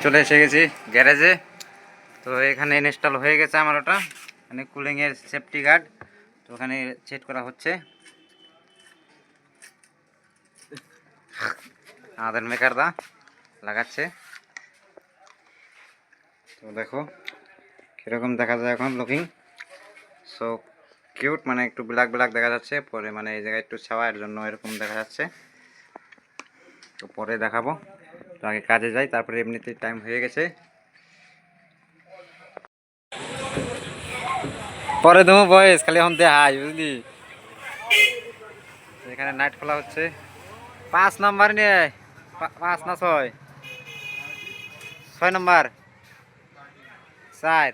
চলে এসে গেছি গ্যারেজে। তো এখানে ইনস্টল হয়ে গেছে আমার ওটা, মানে কুলিংয়ের সেফটি গার্ড। তো ওখানে সেট করা হচ্ছে, আমাদের মেকারদা লাগাচ্ছে। তো দেখো কীরকম দেখা যায় এখন লুকিং, সো কিউট, মানে একটু ব্ল্যাক ব্ল্যাক দেখা যাচ্ছে, পরে মানে এই জায়গায় একটু ছাওয়ার জন্য এরকম দেখা যাচ্ছে। তো পরে দেখাবো, তো আগে কাজে যাই, তারপরে এমনিতেই টাইম হয়ে গেছে, পরে দেবো বয়স খালি এখন দেখাই, বুঝলি। এখানে নাইট খোলা হচ্ছে 5 নম্বর নিয়ে, 5 না 6 নম্বর 4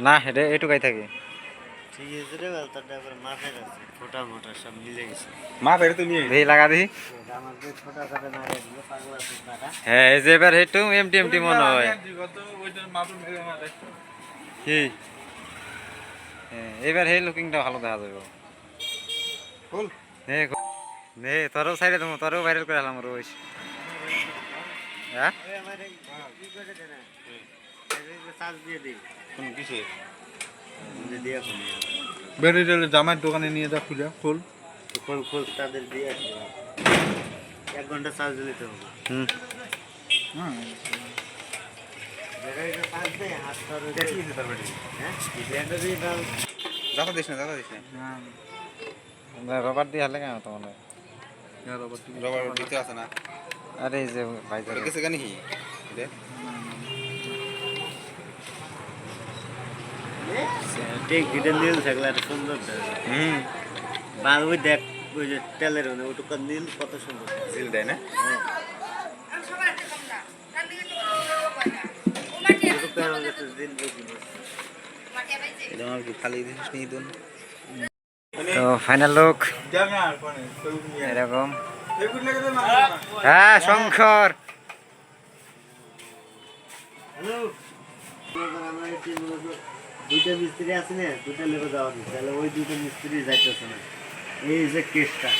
না, এটা এটুকাই থাকে। ঠিক আছে রে, তারপর মাফের আছে ছোটা মোটা সব মিলে গেছে। মাফের তো নিয়ে দেই লাগা দিই। আমার যে ছোটা কাটা না রে দিয়ে পাগলা আছে কাটা। হ্যাঁ, এই যে এবার হেটু এমটি এমটি মনে হয় কি। হ্যাঁ, এবার হে লুকিংটা ভালো দেখা যাবে। ফুল নে নে তোরও সাইডে তুমি, তোরও ভাইরাল করে আলাম রোজ। হ্যাঁ, ওই আমার কি করে দে না, এই চার্জ দিয়ে দেই কোন কিসে দিয়ে দিয়া কোন বেরিয়ে জামাইয়ের দোকানে নিয়ে যা, খুলে খোল। কোন খোল তাদের দিয়ে আসি 1 ঘন্টা চার্জ দিলে তো হবে। হ্যাঁ, জায়গায় চার্জ দে হাত ধরে দেখি দিতে পারবে। হ্যাঁ ব্যাটারি দাও, দাদা দিস না, দাদা দিস না, রবার দিয়ে হালে কেন তোমার রবার দিতে আছে না। আরে এই যে ভাই গেছে কেন কি ঠিক গিটার নীল থাকলে আর সুন্দর বা ওই দেখ ওই যে তেলের ওটুকার নীল কত সুন্দর সিল দেয় না। তো ফাইনাল লুক এরকম। হ্যাঁ শঙ্কর, হ্যালো, আমরা দুইটা মিস্ত্রি আছে না, দুটা লেগে যাওয়া তাহলে ওই দুটো মিস্ত্রি যাইতেছে না, এই যে কেসটা